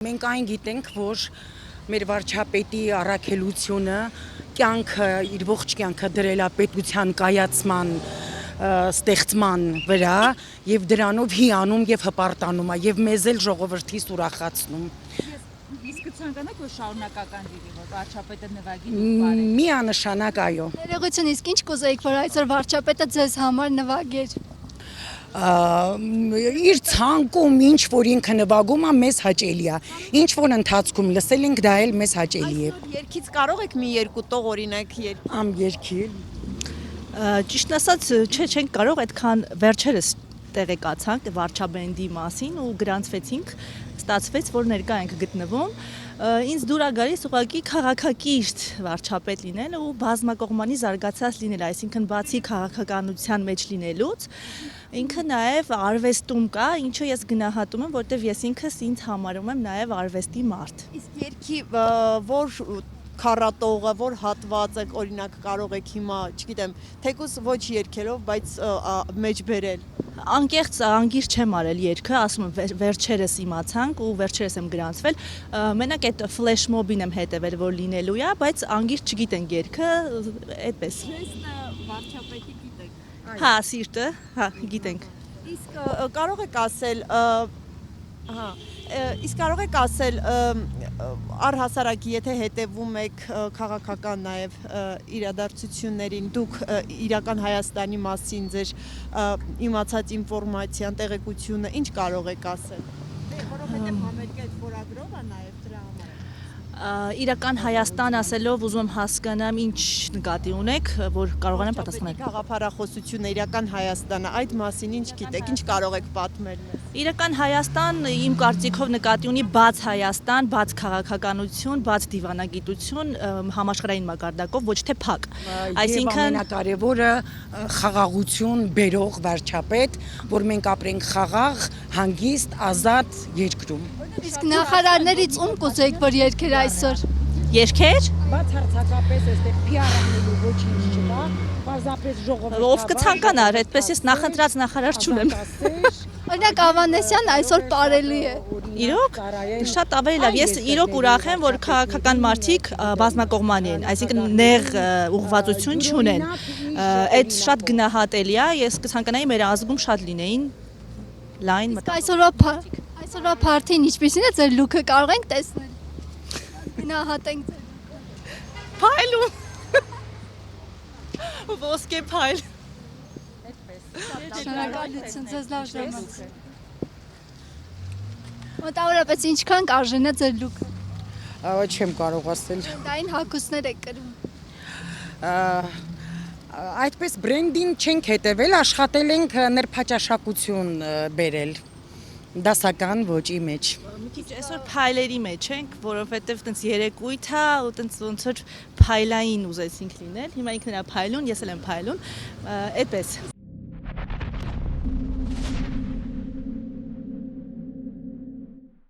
Մենք այն գիտենք, որ մեր վարչապետի առաքելությունը կյանքը իր ողջ կյանքը դրել է պետության կայացման ստեղծման վրա եւ դրանով հիանում եւ հպարտանում է եւ մեզ էլ ժողովրդից ուրախացնում։ Իսկ ցանկանաք որ շարունակական լինի, որ վարչապետը նվագի դուք բարեք։ Միանշանակ այո։ Ներողություն, իսկ ինչ կուզեիք, որ այսօր վարչապետը ձեզ համար նվագեր։ Իր ցանկում ինչ որ ինքը նվագում է մեզ հաճելի է։ Ինչ որ ընթացքում լսել ենք դա էլ մեզ հաճելի է։ Այսօր երգից կարող եք մի երկու տող օրինակ երգել։ Ամ երգել։ Ճիշտ ասած, չենք կարող այդքան վերջերս տեղեկացանք վարչաբենդի մասին ու գրանցվեցինք, ստացվեց, որ ներկա ենք գտնվում։ Ինձ դուր է գալիս ուղղակի քաղաքակիրթ վարչապետ լինել ու բազմակողմանի զարգացած լինել, այսինքն բացի քաղաքականության մեջ լինելուց, ինքը նաև արվեստում կա, ինչը ես գնահատում եմ, որտեղ ես ինքս ինձ համարում եմ նաև արվեստի մարդ։ Իսկ երգի որ քառատողը, որ հատվածը օրինակ կարող եք հիմա, չգիտեմ, թեկուզ ոչ երգելով, բայց մեջ բերել։ Անկեղծ անգիր չեմ արել երգը, ասում եմ վերջերս իմացանք ու վերջերս եմ գրանցվել, մենակ այդ ֆլեշ մոբին եմ հետևել, որ լինելու է, բայց անգիր չգիտենք երգը, այդպես։ Վարչապետի գիտեք։ Հա, սիրտը, հա, գիտենք։ Իսկ կարող եք ասել, իսկ կարող եք ասել առհասարակ եթե հետևում եք քաղաքական նաև իրադարձություններին, դուք իրական Հայաստանի մասին ձեր իմացած ինֆորմացիան, տեղեկությունը ինչ կարող եք ասել։ Որովհետև համերգի այդ խորագրով է նաև դրա համար։ Իրական Հայաստան ասելով ուզում եմ հասկանամ ինչ նկատի ունեք, որ կարողանամ պատասխանել։ Գաղափարախոսությունը իրական Հայաստանը, այդ մասին ինչ գիտեք, ինչ կարող եք պատմել մեզ։ Իրական Հայաստան իմ կարծիքով նկատի ունի բաց Հայաստան, բաց քաղաքականություն, բաց դիվանագիտություն համաշխարհային մակարդակով, ոչ թե փակ։ Այսինքն ամենակարևորը խաղաղություն բերող վարչապետ, որ մենք ապրենք խաղաղ, հանգիստ, ազատ երկրում։ Իսկ նախարարներից ում կուզեիք, որ երգեր այսօր։ Երկեր։ Բայց հարցակապես այստեղ PR անելու ոչինչ չկա, պարզապես ժողովուրդը։ Ով կցանկանար, այդպես ես նախընտրած նախարար չունեմ։ Օրինակ Ավանեսյան այսօր ապարելի է։ Իրոք շատ ավելի լավ։ Ես իրոք ուրախ եմ, որ քաղաքական մարդիկ բազմակողմանի են, այսինքն նեղ ուղղվածություն չունեն։ Այդ շատ գնահատելի է, ես կցանկանայի մեր ազգում շատ լինեին լայն մտածող։ Այսօրվա փարթին ինչպիսին է ձեր լուքը, կարող ենք տեսնել։ Գնահատենք ձեր։ Փայլում։ Ոսկե փայլ։ Շնորհակալություն, ձեզ լավ ժամանց։ Մոտավորապես ինչքան կարժենա ձեր լուքը։ Չեմ կարող ասել։ Դային հագուստներ եք կրում։ Այդպես բրենդին չենք հետևել, աշխատել ենք ներփաճաշակություն բերել դասական ոճի մեջ։ Մի քիչ այսօր փայլերի մեջ ենք, որովհետև տենց երեկույթ է ու տենց ոնց որ փայլային ուզեցինք լինել։ Հիմա ինքն է փայլուն, ես էլ եմ փայլուն, այդպես։